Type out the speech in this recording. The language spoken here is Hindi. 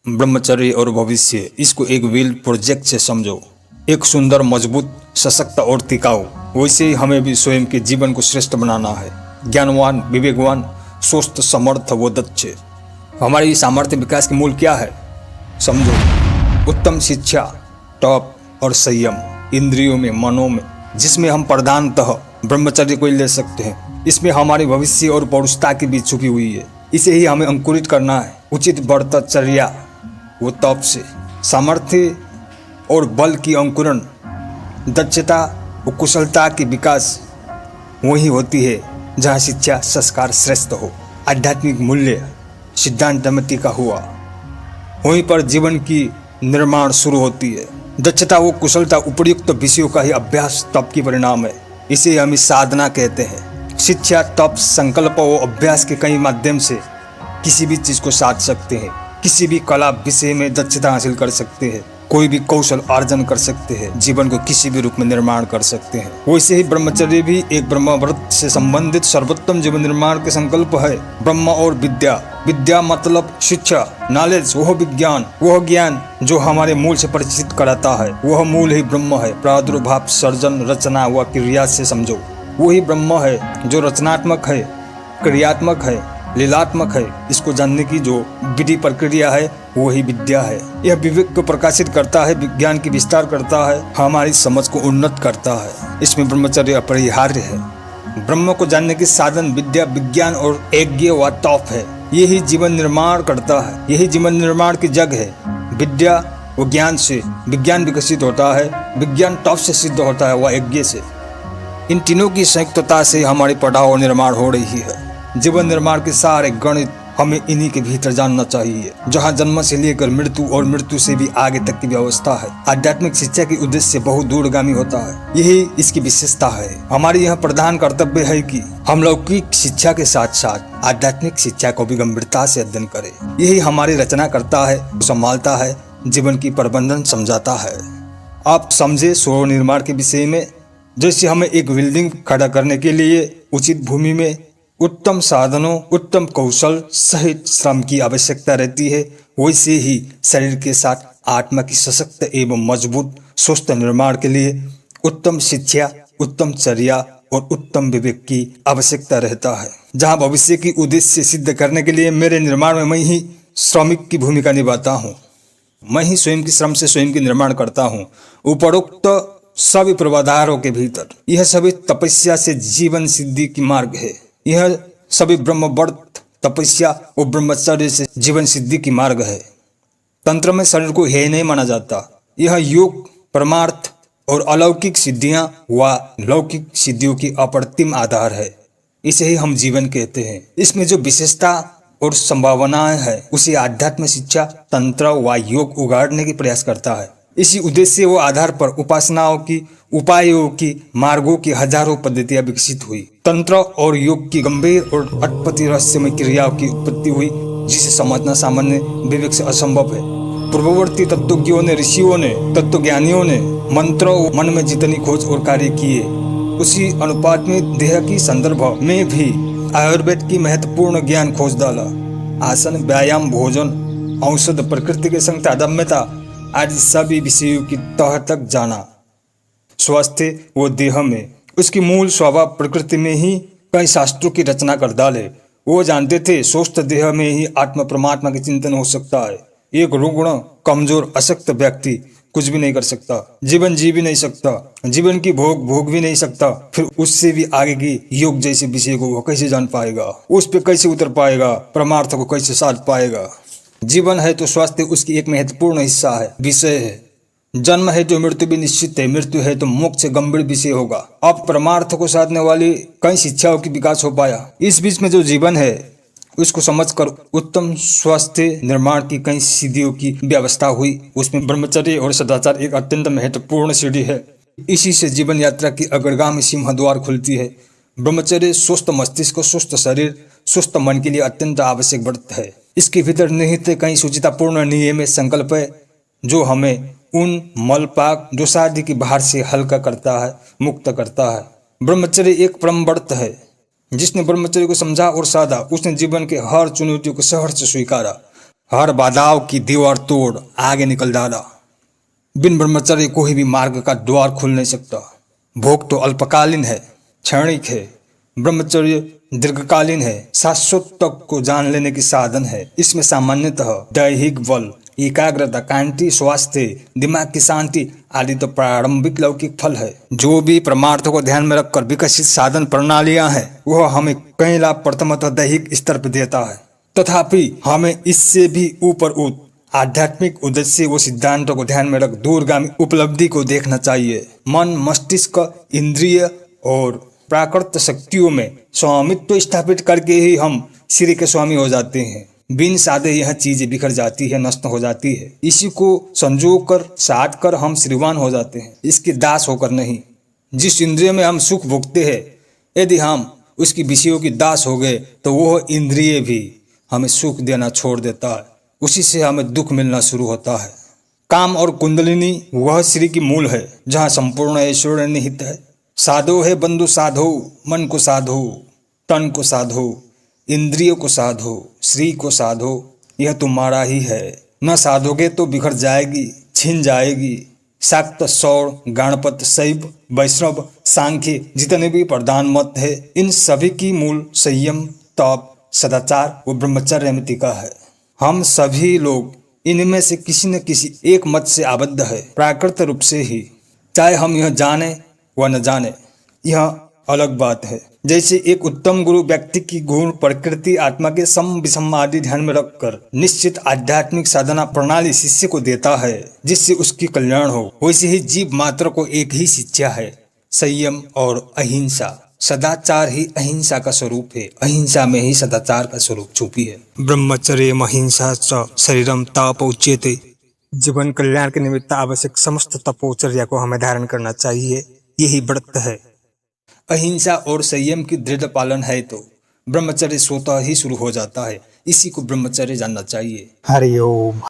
ब्रह्मचर्य और भविष्य, इसको एक व्हील प्रोजेक्ट से समझो, एक सुंदर, मजबूत, सशक्त और टिकाऊ। वैसे ही हमें भी स्वयं के जीवन को श्रेष्ठ बनाना है, ज्ञानवान, विवेकवान, स्वस्थ, समर्थ व दक्ष। हमारे सामर्थ्य विकास के मूल क्या है समझो, उत्तम शिक्षा, तप और संयम, इंद्रियों में, मनों में, जिसमें हम प्रधानतः ब्रह्मचर्य को ले सकते हैं। इसमें हमारे भविष्य और पौरुषता की बीच छुपी हुई है, इसे ही हमें अंकुरित करना है। उचित ब्रह्मचर्या वो तप से, सामर्थ्य और बल की अंकुरण, दक्षता और कुशलता की विकास वही होती है जहाँ शिक्षा संस्कार श्रेष्ठ हो, आध्यात्मिक मूल्य सिद्धांत टिका हुआ, वहीं पर जीवन की निर्माण शुरू होती है। दक्षता वो कुशलता उपयुक्त विषयों का ही अभ्यास तप की परिणाम है, इसे हम साधना कहते हैं। शिक्षा, तप, संकल्प और अभ्यास के कई माध्यम से किसी भी चीज को साध सकते हैं, किसी भी कला विषय में दक्षता हासिल कर सकते हैं, कोई भी कौशल अर्जन कर सकते हैं, जीवन को किसी भी रूप में निर्माण कर सकते हैं। वैसे ही ब्रह्मचर्य भी एक ब्रह्मव्रत से संबंधित सर्वोत्तम जीवन निर्माण के संकल्प है। ब्रह्म और विद्या, विद्या मतलब शिक्षा, नॉलेज, वह विज्ञान, वह ज्ञान जो हमारे मूल से परिचित कराता है, वह मूल ही ब्रह्म है। प्रादुर्भाव, सर्जन, रचना व क्रिया से समझो, वही ब्रह्म है जो रचनात्मक है, क्रियात्मक है, लीलात्मक है। इसको जानने की जो विधि प्रक्रिया है वही विद्या है। यह विवेक को प्रकाशित करता है, विज्ञान की विस्तार करता है, हमारी समझ को उन्नत करता है। इसमें ब्रह्मचर्य अपरिहार्य है। ब्रह्म को जानने के साधन विद्या, विज्ञान और यज्ञ व तप है। यही जीवन निर्माण करता है, यही जीवन निर्माण की जग है। विद्या व ज्ञान से विज्ञान विकसित होता है, विज्ञान तप से सिद्ध होता है व यज्ञ से। इन तीनों की संयुक्तता से हमारी पढ़ाई और निर्माण हो रही है। जीवन निर्माण के सारे गणित हमें इन्हीं के भीतर जानना चाहिए, जहाँ जन्म से लेकर मृत्यु और मृत्यु से भी आगे तक की व्यवस्था है। आध्यात्मिक शिक्षा की उद्देश्य बहुत दूरगामी होता है, यही इसकी विशेषता है। हमारे यहाँ प्रधान कर्तव्य है कि हम लौकिक शिक्षा के साथ साथ आध्यात्मिक शिक्षा को भी गंभीरता से अध्ययन करें। यही हमारी रचना करता है, संभालता है, जीवन की प्रबंधन समझाता है। आप समझे स्व निर्माण के विषय में, जैसे हमें एक बिल्डिंग खड़ा करने के लिए उचित भूमि में उत्तम साधनों, उत्तम कौशल सहित श्रम की आवश्यकता रहती है, वैसे ही शरीर के साथ आत्मा की सशक्त एवं मजबूत स्वस्थ निर्माण के लिए उत्तम शिक्षा, उत्तम चर्या और उत्तम विवेक की आवश्यकता रहता है। जहाँ भविष्य की उद्देश्य सिद्ध करने के लिए मेरे निर्माण में मैं ही श्रमिक की भूमिका निभाता हूँ, मैं ही स्वयं की श्रम से स्वयं की निर्माण करता हूँ। उपरोक्त सभी पूर्वाधारों के भीतर यह सभी तपस्या से जीवन सिद्धि की मार्ग है। यह सभी ब्रह्मव्रत, तपस्या और ब्रह्मचर्य से जीवन सिद्धि की मार्ग है। तंत्र में शरीर को हेय नहीं माना जाता। यह योग, परमार्थ और अलौकिक सिद्धियां व लौकिक सिद्धियों की अप्रतिम आधार है। इसे ही हम जीवन कहते हैं। इसमें जो विशेषता और संभावनाएं है उसे आध्यात्म शिक्षा, तंत्र व योग उगाड़ने की प्रयास करता है। इसी उद्देश्य व आधार पर उपासनाओं की, उपायों की, मार्गों की हजारों पद्धतियां विकसित हुई। तंत्र और योग की गंभीर और अटपटी रहस्यमय क्रियाओं की उत्पत्ति हुई, जिसे समझना सामान्य विवेक से असंभव है। पूर्ववर्ती तत्वज्ञों ने, ऋषियों ने, तत्वज्ञानियों ने मंत्रों मन में जितनी खोज और कार्य किए, उसी अनुपात में देह की संदर्भ में भी आयुर्वेद की महत्वपूर्ण ज्ञान खोज डाला। आसन, व्यायाम, भोजन, औषध, प्रकृति के संग तादात्म्यता आदि सभी विषयों की तह तक जाना। स्वास्थ्य वो देह में, उसकी मूल स्वभाव प्रकृति में ही कई शास्त्रों की रचना कर डाले। वो जानते थे स्वस्थ देह में ही आत्म परमात्मा के चिंतन हो सकता है। एक रुग्ण, कमजोर, अशक्त व्यक्ति कुछ भी नहीं कर सकता, जीवन जी भी नहीं सकता, जीवन की भोग भी नहीं सकता, फिर उससे भी आगे की योग जैसे विषय को वो कैसे जान पाएगा, उस पर कैसे उतर पाएगा, परमार्थ को कैसे साध पाएगा। जीवन है तो स्वास्थ्य उसकी एक महत्वपूर्ण हिस्सा है, विषय है। जन्म है तो मृत्यु भी निश्चित है, मृत्यु है तो मोक्ष से गंभीर विषय होगा। अब परमार्थ को साधने वाली कई शिक्षाओं की विकास हो पाया। इस बीच में जो जीवन है उसको समझकर उत्तम स्वास्थ्य निर्माण की कई सिद्धियों की व्यवस्था हुई। उसमें ब्रह्मचर्य और सदाचार एक अत्यंत महत्वपूर्ण सीढ़ी है। इसी से जीवन यात्रा की अग्रगामी सिंहद्वार खुलती है। ब्रह्मचर्य स्वस्थ मस्तिष्क, स्वस्थ शरीर, स्वस्थ मन के लिए अत्यंत आवश्यक व्रत है। इसके भीतर निहित कई सूचितापूर्ण नियम, संकल्प है जो हमें उन मलपाक जो शादी की बाहर से हल्का करता है, मुक्त करता है। ब्रह्मचर्य एक परम व्रत है। जिसने ब्रह्मचर्य को समझा और साधा, उसने जीवन के हर चुनौतियों को सहर्ष स्वीकारा। हर बाधाओं की दीवार तोड़ आगे निकल डाला। बिन ब्रह्मचर्य कोई भी मार्ग का द्वार खुल नहीं सकता। भोग तो अल्पकालीन है, क्षणिक है। ब्रह्मचर्य दीर्घकालीन है, शाश्वत तक को जान लेने की साधन है। इसमें सामान्यतः दैहिक बल, एकाग्रता, कांति, स्वास्थ्य, दिमाग की शांति आदि तो प्रारंभिक लौकिक फल है। जो भी परमार्थों को ध्यान में रखकर विकसित साधन प्रणालियां हैं, वह हमें कई लाभ प्रथमतः दैहिक स्तर पर देता है। तथापि हमें इससे भी ऊपर उठ आध्यात्मिक उद्देश्य व सिद्धांतों को ध्यान में रख दूरगामी उपलब्धि को देखना चाहिए। मन, मस्तिष्क, इंद्रिय और प्राकृत शक्तियों में स्वामित्व स्थापित करके ही हम श्री के स्वामी हो जाते हैं। बिन साधे यह चीजें बिखर जाती है, नष्ट हो जाती है। इसी को संजो कर साध कर हम श्रीवान हो जाते हैं, इसके दास होकर नहीं। जिस इंद्रिय में हम सुख भोगते हैं, यदि हम उसकी विषयों की दास हो गए तो वह इंद्रिय भी हमें सुख देना छोड़ देता है, उसी से हमें दुख मिलना शुरू होता है। काम और कुंडलिनी वह श्री की मूल है, जहाँ संपूर्ण ऐश्वर्य निहित है। साधो है बंधु साधो, मन को साधो, तन को साधो, इंद्रियों को साधो, श्री को साधो, यह तुम्हारा ही है। न साधोगे तो बिखर जाएगी, छिन जाएगी। शाक्त, सौर, गणपत, शैव, वैष्णव, सांख्य जितने भी प्रधान मत है, इन सभी की मूल संयम, तप, सदाचार व ब्रह्मचर्य में टिका है। हम सभी लोग इनमें से किसी न किसी एक मत से आबद्ध है, प्राकृत रूप से ही। चाहे हम यह जाने व न जाने, यह अलग बात है। जैसे एक उत्तम गुरु व्यक्ति की गुण, प्रकृति, आत्मा के सम विषम आदि ध्यान में रखकर निश्चित आध्यात्मिक साधना प्रणाली शिष्य को देता है, जिससे उसकी कल्याण हो, वैसे ही जीव मात्र को एक ही शिक्षा है, संयम और अहिंसा। सदाचार ही अहिंसा का स्वरूप है, अहिंसा में ही सदाचार का स्वरूप छुपी है। ब्रह्मचर्य अहिंसा च शरीरम तपोच्यते। जीवन कल्याण के निमित्त आवश्यक समस्त तपोचर्या को हमें धारण करना चाहिए, यही व्रत है। अहिंसा और संयम की दृढ़ पालन है तो ब्रह्मचर्य स्वतः ही शुरू हो जाता है। इसी को ब्रह्मचर्य जानना चाहिए। हरि ओम।